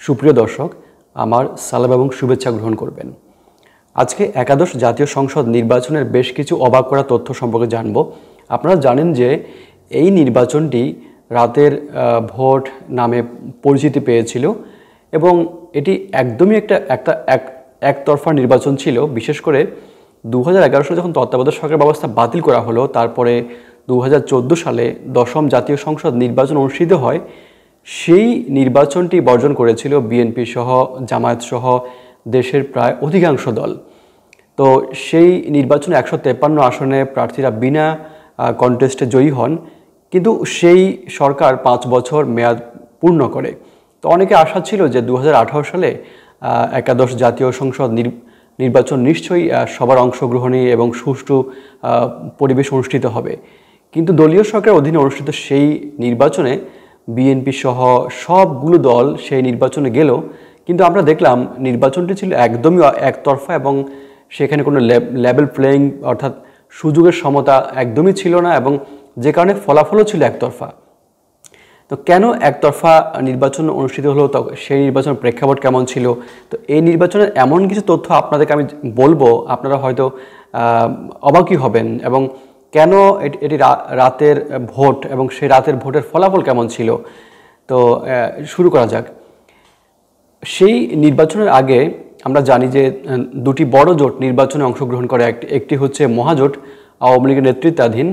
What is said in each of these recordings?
সুপ্রিয় দর্শক, আমার সালাম এবং শুভেচ্ছা গ্রহণ করবেন। আজকে একাদশ জাতীয় সংসদ নির্বাচনের বেশ কিছু অবাক করা তথ্য সম্পর্কে জানব। আপনারা জানেন যে এই নির্বাচনটি রাতের ভোট নামে পরিচিতি পেয়েছিল এবং এটি একদমই একতরফা নির্বাচন ছিল। বিশেষ করে 2011 সালে যখন তত্ত্বাবধায়ক সরকার ব্যবস্থা বাতিল করা হলো, তারপরে 2014 সালে দশম জাতীয় সংসদ নির্বাচন অনুষ্ঠিত হয়। সেই নির্বাচনটি বর্জন করেছিল বিএনপি সহ জামায়াত সহ দেশের প্রায় অধিকাংশ দল। তো সেই নির্বাচনে 153 আসনে প্রার্থীরা বিনা কন্টেস্টে জয়ী হন, কিন্তু সেই সরকার 5 বছর মেয়াদ পূর্ণ করে। তো অনেকে আশা ছিল যে 2018 সালে একাদশ জাতীয় সংসদ নির্বাচন নিশ্চয়ই সবার অংশগ্রহণী এবং সুষ্ঠু পরিবেশ অনুষ্ঠিত হবে। কিন্তু দলীয় সরকারের অধীনে অনুষ্ঠিত সেই নির্বাচনে বিএনপি সহ সবগুলো দল সেই নির্বাচনে গেল, কিন্তু আমরা দেখলাম নির্বাচনটি ছিল একদমই একতরফা এবং সেখানে কোনো লেভেল প্লেয়িং অর্থাৎ সুযোগের সমতা একদমই ছিল না, এবং যে কারণে ফলাফলও ছিল একতরফা। তো কেন একতরফা নির্বাচন অনুষ্ঠিত হলো, তো সেই নির্বাচনের প্রেক্ষাপট কেমন ছিল? তো এই নির্বাচনের এমন কিছু তথ্য আপনাদেরকে আমি বলবো, আপনারা হয়তো অবাকই হবেন। এবং কেন এটি রাতের ভোট এবং সেই রাতের ভোটের ফলাফল কেমন ছিল। তো শুরু করা যাক। সেই নির্বাচনের আগে আমরা জানি যে দুটি বড় জোট নির্বাচনে অংশগ্রহণ করে। একটি হচ্ছে মহাজোট, আওয়ামী লীগের নেতৃত্বাধীন।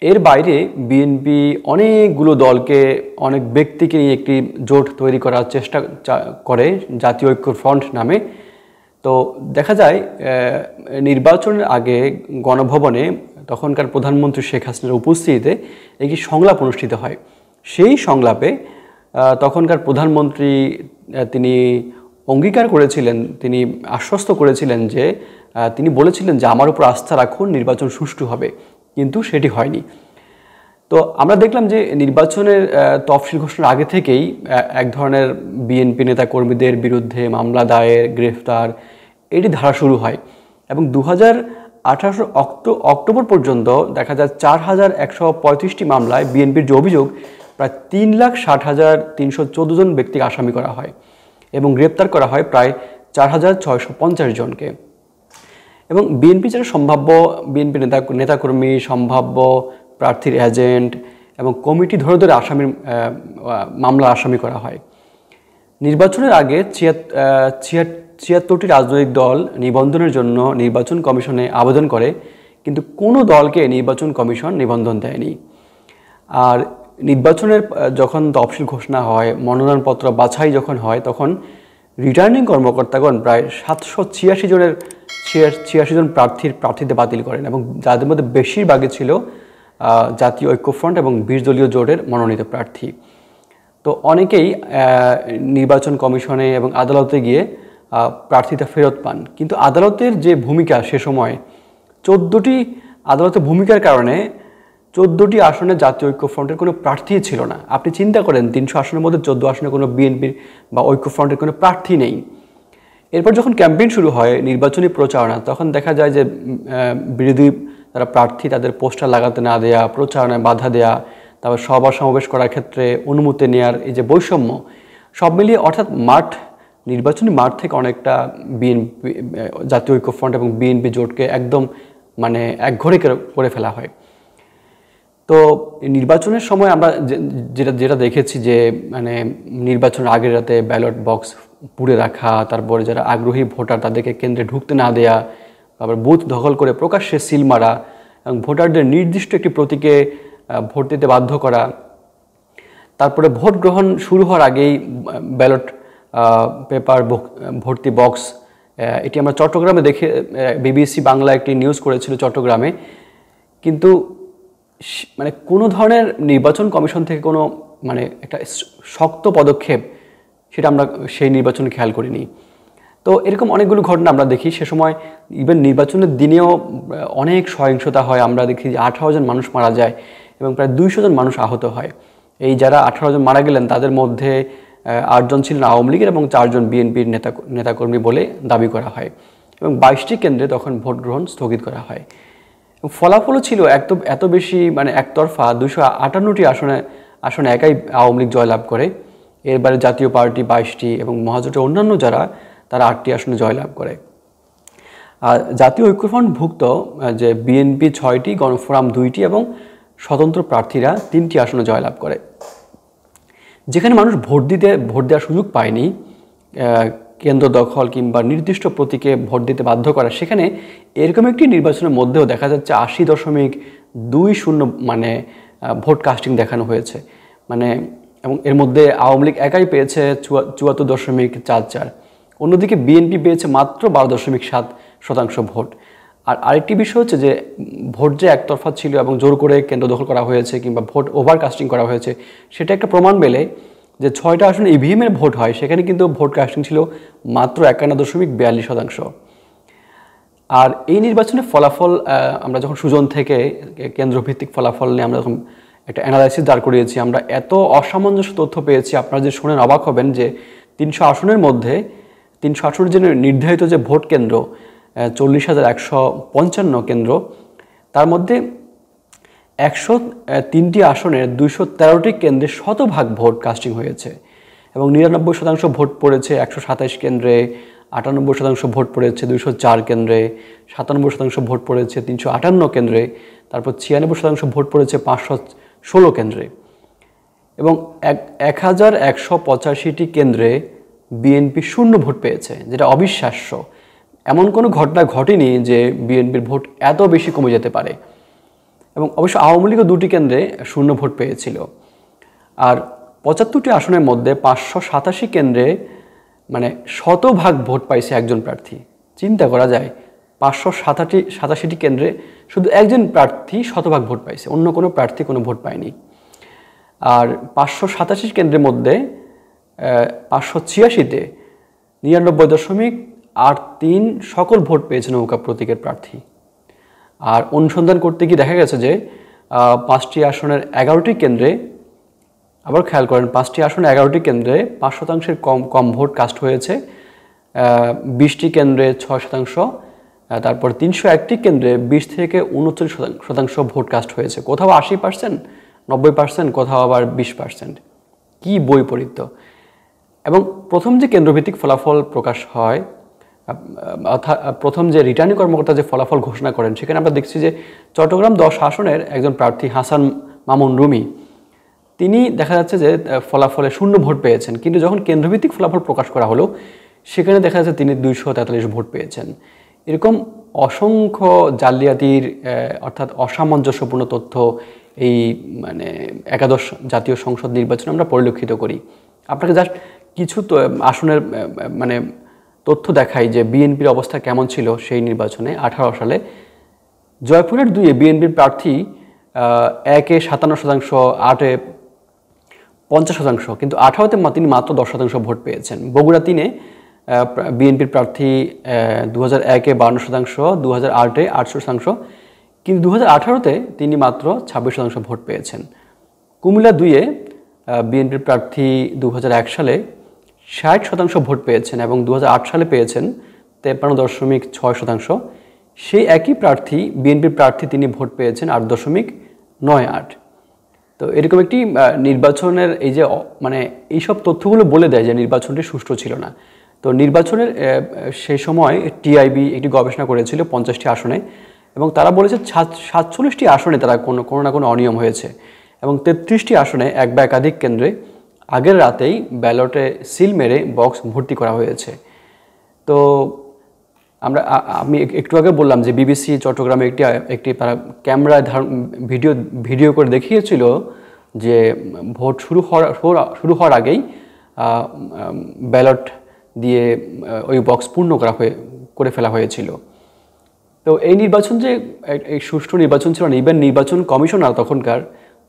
এর বাইরে বিএনপি অনেকগুলো দলকে, অনেক ব্যক্তিকে নিয়ে একটি জোট তৈরি করার চেষ্টা করে, জাতীয় ঐক্য ফ্রন্ট নামে। তো দেখা যায় নির্বাচনের আগে গণভবনে তখনকার প্রধানমন্ত্রী শেখ হাসিনার উপস্থিতিতে একটি সংলাপ অনুষ্ঠিত হয়। সেই সংলাপে তখনকার প্রধানমন্ত্রী তিনি অঙ্গীকার করেছিলেন, তিনি আশ্বস্ত করেছিলেন যে তিনি বলেছিলেন যে আমার উপর আস্থা রাখুন, নির্বাচন সুষ্ঠু হবে, কিন্তু সেটি হয়নি। তো আমরা দেখলাম যে নির্বাচনের তফসিল ঘোষণার আগে থেকেই এক ধরনের বিএনপি নেতা কর্মীদের বিরুদ্ধে মামলা দায়ের, গ্রেফতার, এটি ধারা শুরু হয়। এবং 2018 অক্টোবর পর্যন্ত দেখা যায় 4135টি মামলায় বিএনপির যে অভিযোগ, প্রায় 3,60,314 জন ব্যক্তিকে আসামি করা হয় এবং গ্রেপ্তার করা হয় প্রায় 4,650 জনকে। এবং বিএনপি যারা সম্ভাব্য বিএনপি নেতাকর্মী, সম্ভাব্য প্রার্থীর এজেন্ট এবং কমিটি ধরে ধরে মামলা আসামি করা হয়। নির্বাচনের আগে 76টি রাজনৈতিক দল নিবন্ধনের জন্য নির্বাচন কমিশনে আবেদন করে, কিন্তু কোনো দলকে নির্বাচন কমিশন নিবন্ধন দেয়নি। আর নির্বাচনের যখন তফসিল ঘোষণা হয়, মনোনয়নপত্র বাছাই যখন হয়, তখন রিটার্নিং কর্মকর্তাগণ প্রায় 786 জন প্রার্থীদের বাতিল করেন, এবং যাদের মধ্যে বেশিরভাগই ছিল জাতীয় ঐক্যফ্রন্ট এবং 20 দলীয় জোটের মনোনীত প্রার্থী। তো অনেকেই নির্বাচন কমিশনে এবং আদালতে গিয়ে প্রার্থীতা ফেরত পান, কিন্তু আদালতের যে ভূমিকা সে সময় 14টি আদালতের ভূমিকার কারণে 14টি আসনে জাতীয় ঐক্যফ্রন্টের কোনো প্রার্থী ছিল না। আপনি চিন্তা করেন 300 আসনের মধ্যে 14 আসনে কোনো বিএনপির বা ঐক্যফ্রন্টের কোনো প্রার্থী নেই। এরপর যখন ক্যাম্পেইন শুরু হয়, নির্বাচনী প্রচারণা, তখন দেখা যায় যে বিরোধী যারা প্রার্থী তাদের পোস্টার লাগাতে না দেয়া, প্রচারণায় বাধা দেয়া, তারপর সভা সমাবেশ করার ক্ষেত্রে অনুমতি নেওয়ার এই যে বৈষম্য, সব মিলিয়ে অর্থাৎ নির্বাচনী মাঠ থেকে অনেকটা বিএনপি, জাতীয় ঐক্যফ্রন্ট এবং বিএনপি জোটকে একদম একঘরে করে ফেলা হয়। তো নির্বাচনের সময় আমরা যেটা দেখেছি যে নির্বাচনের আগের রাতে ব্যালট বক্স পুড়ে রাখা, তারপরে যারা আগ্রহী ভোটার তাদেরকে কেন্দ্রে ঢুকতে না দেয়া, তারপর বুথ দখল করে প্রকাশ্যে সিল মারা এবং ভোটারদের নির্দিষ্ট একটি প্রতীকে ভোট দিতে বাধ্য করা। তারপরে ভোট গ্রহণ শুরু হওয়ার আগেই ব্যালট পেপার ভর্তি বক্স, এটি আমরা চট্টগ্রামে দেখে, বিবিসি বাংলা একটি নিউজ করেছিল চট্টগ্রামে, কিন্তু কোনো ধরনের নির্বাচন কমিশন থেকে কোনো একটা শক্ত পদক্ষেপ সেটা আমরা সেই নির্বাচনে খেয়াল করিনি। তো এরকম অনেকগুলো ঘটনা আমরা দেখি। সে সময় ইভেন নির্বাচনের দিনেও অনেক সহিংসতা হয়। আমরা দেখি যে 18 জন মানুষ মারা যায় এবং প্রায় 200 জন মানুষ আহত হয়। এই যারা 18 জন মারা গেলেন তাদের মধ্যে 8 জন ছিলেন আওয়ামী লীগের এবং 4 জন বিএনপির নেতাকর্মী বলে দাবি করা হয়। এবং 22টি কেন্দ্রে তখন ভোট গ্রহণ স্থগিত করা হয়। ফলাফলও ছিল এত বেশি একতরফা, 258টি আসনে একাই আওয়ামী লীগ জয়লাভ করে এরবারে জাতীয় পার্টি 22টি এবং মহাজোটের অন্যান্য যারা তারা 8টি আসনে জয়লাভ করে। আর জাতীয় ঐক্যফ্রন্টভুক্ত যে বিএনপি 6টি, গণফোরাম 2টি এবং স্বতন্ত্র প্রার্থীরা 3টি আসনে জয়লাভ করে। যেখানে মানুষ ভোট দেওয়ার সুযোগ পায়নি, কেন্দ্র দখল কিংবা নির্দিষ্ট প্রতীকে ভোট দিতে বাধ্য করা, সেখানে এরকম একটি নির্বাচনের মধ্যেও দেখা যাচ্ছে 80.20 মানে ভোট কাস্টিং দেখানো হয়েছে, মানে এবং এর মধ্যে আওয়ামী লীগ একাই পেয়েছে 74.44। অন্যদিকে বিএনপি পেয়েছে মাত্র 12.7% ভোট। আর আরেকটি বিষয় হচ্ছে যে ভোট যে একতরফা ছিল এবং জোর করে কেন্দ্র দখল করা হয়েছে কিংবা ভোট ওভার কাস্টিং করা হয়েছে, সেটা একটা প্রমাণ মেলে যে 6টা আসনে ইভিএমের ভোট হয়, সেখানে কিন্তু ভোট কাস্টিং ছিল মাত্র 51.42%। আর এই নির্বাচনের ফলাফল আমরা যখন সুজন থেকে কেন্দ্রভিত্তিক ফলাফল নিয়ে আমরা যখন একটা অ্যানালাইসিস দাঁড় করিয়েছি, আমরা এত অসামঞ্জস্য তথ্য পেয়েছি, আপনারা যে শুনেন অবাক হবেন যে 300 আসনের মধ্যে 300 আসনের জন্য নির্ধারিত যে ভোট কেন্দ্র 40,155 কেন্দ্র, তার মধ্যে 103টি আসনের 213টি কেন্দ্রে 100% ভোট কাস্টিং হয়েছে এবং 99% ভোট পড়েছে 127 কেন্দ্রে, 98% ভোট পড়েছে 204 কেন্দ্রে, 97% ভোট পড়েছে 358 কেন্দ্রে, তারপর 96% ভোট পড়েছে 516 কেন্দ্রে এবং 1185টি কেন্দ্রে বিএনপি 0 ভোট পেয়েছে, যেটা অবিশ্বাস্য। এমন কোনো ঘটনা ঘটেনি যে বিএনপির ভোট এত বেশি কমে যেতে পারে। এবং অবশ্য আওয়ামী লীগও 2টি কেন্দ্রে 0 ভোট পেয়েছিল। আর 75টি আসনের মধ্যে 587 কেন্দ্রে মানে 100% ভোট পাইছে একজন প্রার্থী। চিন্তা করা যায়, 587টি কেন্দ্রে শুধু একজন প্রার্থী 100% ভোট পাইছে, অন্য কোনো প্রার্থী কোনো ভোট পায়নি। আর 587 কেন্দ্রের মধ্যে 586তে 99.83 সকল ভোট পেয়েছে নৌকা প্রতীকের প্রার্থী। আর অনুসন্ধান করতে গিয়ে দেখা গেছে যে 5টি আসনের 11টি কেন্দ্রে, আবার খেয়াল করেন 5টি আসনে 11টি কেন্দ্রে 5% কম ভোট কাস্ট হয়েছে, 20টি কেন্দ্রে 6%, তারপর 301টি কেন্দ্রে 20 থেকে 39% ভোট কাস্ট হয়েছে। কোথাও 80%, 90%, কোথাও আবার 20%। কি বৈপরীত্য! এবং প্রথম যে কেন্দ্রভিত্তিক ফলাফল প্রকাশ হয়, অর্থাৎ প্রথম যে রিটার্নিং কর্মকর্তা যে ফলাফল ঘোষণা করেন, সেখানে আমরা দেখছি যে চট্টগ্রাম 10 আসনের একজন প্রার্থী হাসান মামুন রুমি, তিনি দেখা যাচ্ছে যে ফলাফলে 0 ভোট পেয়েছেন, কিন্তু যখন কেন্দ্রভিত্তিক ফলাফল প্রকাশ করা হলো সেখানে দেখা যাচ্ছে তিনি 243 ভোট পেয়েছেন। এরকম অসংখ্য জালিয়াতির অর্থাৎ অসামঞ্জস্যপূর্ণ তথ্য এই মানে একাদশ জাতীয় সংসদ নির্বাচনে আমরা পরিলক্ষিত করি। আপনাকে জাস্ট কিছু আসনের মানে তথ্য দেখাই যে বিএনপির অবস্থা কেমন ছিল সেই নির্বাচনে। 18 সালে জয়পুরের 2-এ বিএনপির প্রার্থী 1-এ 57%, 8-এ 50%, কিন্তু 18-তে তিনি মাত্র 10% ভোট পেয়েছেন। বগুড়া 3-এ বিএনপির প্রার্থী 2001-এ 52%, 2008-এ 8%, কিন্তু 2018-তে তিনি মাত্র 26% ভোট পেয়েছেন। কুমিল্লা 2-এ বিএনপির প্রার্থী 2001 সালে 60% ভোট পেয়েছেন এবং 2008 সালে পেয়েছেন 53.6%। সেই একই প্রার্থী বিএনপির প্রার্থী তিনি ভোট পেয়েছেন 8.98। তো এরকম একটি নির্বাচনের এই যে মানে এইসব তথ্যগুলো বলে দেয় যে নির্বাচনটি সুষ্ঠু ছিল না। তো নির্বাচনের সেই সময় টিআইবি একটি গবেষণা করেছিল 50টি আসনে এবং তারা বলেছে 47টি আসনে তারা কোনো না কোনো অনিয়ম হয়েছে এবং 33টি আসনে এক বা একাধিক কেন্দ্রে আগের রাতেই ব্যালটে সিল মেরে বক্স ভর্তি করা হয়েছে। তো আমি একটু আগে বললাম যে বিবিসি চট্টগ্রামে একটি তারা ক্যামেরায় ভিডিও করে দেখিয়েছিল যে ভোট শুরু হওয়ার আগেই ব্যালট দিয়ে ওই বক্স পূর্ণ করে ফেলা হয়েছিল। তো এই নির্বাচন যে এই সুষ্ঠু নির্বাচন ছিল না, ইভেন নির্বাচন কমিশনার তখনকার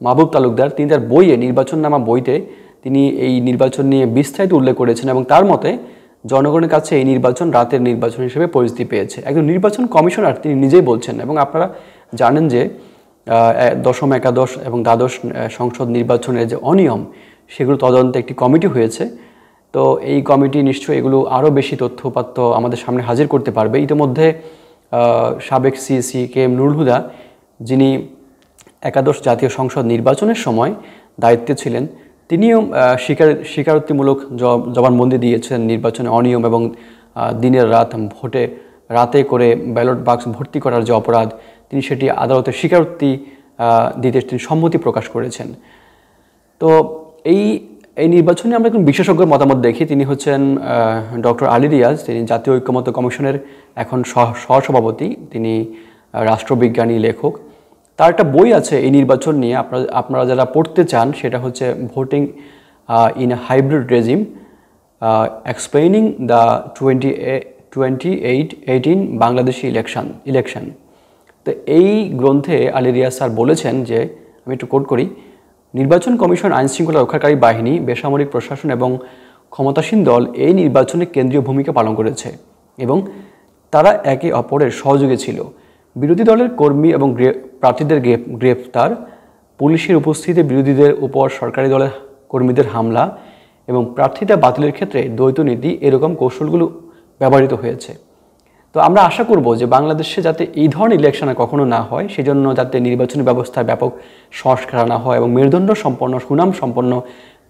মাহবুব তালুকদার তিনি তার বইয়ে নির্বাচন নামা বইতে তিনি এই নির্বাচন নিয়ে বিস্তারিত উল্লেখ করেছেন এবং তার মতে জনগণের কাছে এই নির্বাচন রাতের নির্বাচন হিসেবে পরিচিতি পেয়েছে। একজন নির্বাচন কমিশনার তিনি নিজেই বলছেন। এবং আপনারা জানেন যে দশম, একাদশ এবং দ্বাদশ সংসদ নির্বাচনের যে অনিয়ম সেগুলো তদন্তে একটি কমিটি হয়েছে। তো এই কমিটি নিশ্চয়ই এগুলো আরও বেশি তথ্যপাত্য আমাদের সামনে হাজির করতে পারবে। ইতিমধ্যে সাবেক CSE K M Nurul Huda, যিনি একাদশ জাতীয় সংসদ নির্বাচনের সময় দায়িত্বে ছিলেন, তিনিও স্বীকারোক্তিমূলক জবানবন্দি দিয়েছেন নির্বাচনে অনিয়ম এবং দিনের রাত ভোটে রাতে করে ব্যালট বাক্স ভর্তি করার যে অপরাধ, তিনি সেটি আদালতে স্বীকারোক্তি দিতে তিনি সম্মতি প্রকাশ করেছেন। তো এই নির্বাচনে আমরা একজন বিশেষজ্ঞের মতামত দেখি। তিনি হচ্ছেন ডক্টর আলী রিয়াজ। তিনি জাতীয় ঐক্যমত্য কমিশনের এখন সহসভাপতি। তিনি রাষ্ট্রবিজ্ঞানী, লেখক। তার একটা বই আছে এই নির্বাচন নিয়ে, আপনারা যারা পড়তে চান, সেটা হচ্ছে voting in a hybrid regime, explaining the 2018 Bangladeshi election. তো এই গ্রন্থে আলী রিয়াজ স্যার বলেছেন যে, আমি একটু কোট করি, নির্বাচন কমিশন, আইনশৃঙ্খলা রক্ষাকারী বাহিনী, বেসামরিক প্রশাসন এবং ক্ষমতাসীন দল এই নির্বাচনে কেন্দ্রীয় ভূমিকা পালন করেছে এবং তারা একে অপরের সহযোগী ছিল। বিরোধী দলের কর্মী এবং প্রার্থীদের গ্রেপ্তার, পুলিশের উপস্থিতিতে বিরোধীদের উপর সরকারি দলের কর্মীদের হামলা এবং প্রার্থিতা বাতিলের ক্ষেত্রে দ্বৈত নীতি, এরকম কৌশলগুলো ব্যবহৃত হয়েছে। তো আমরা আশা করব যে বাংলাদেশে যাতে এই ধরনের ইলেকশন কখনো না হয়, সেজন্য যাতে নির্বাচনী ব্যবস্থায় ব্যাপক সংস্কার আনা হয় এবং মেরুদণ্ড সম্পন্ন, সুনাম সম্পন্ন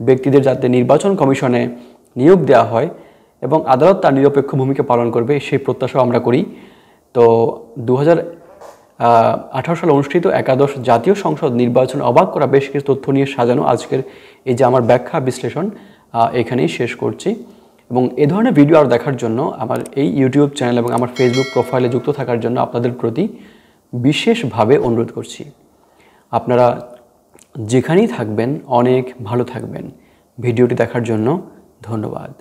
ব্যক্তিদের যাতে নির্বাচন কমিশনে নিয়োগ দেওয়া হয় এবং আদালত তার নিরপেক্ষ ভূমিকা পালন করবে, সেই প্রত্যাশা আমরা করি। তো 2018 সালে অনুষ্ঠিত একাদশ জাতীয় সংসদ নির্বাচন অবাক করা বেশ কিছু তথ্য নিয়ে সাজানো আজকের এই যে আমার ব্যাখ্যা বিশ্লেষণ এখানেই শেষ করছি। এবং এ ধরনের ভিডিও আরও দেখার জন্য আমার এই ইউটিউব চ্যানেল এবং আমার ফেসবুক প্রোফাইলে যুক্ত থাকার জন্য আপনাদের প্রতি বিশেষভাবে অনুরোধ করছি। আপনারা যেখানেই থাকবেন অনেক ভালো থাকবেন। ভিডিওটি দেখার জন্য ধন্যবাদ।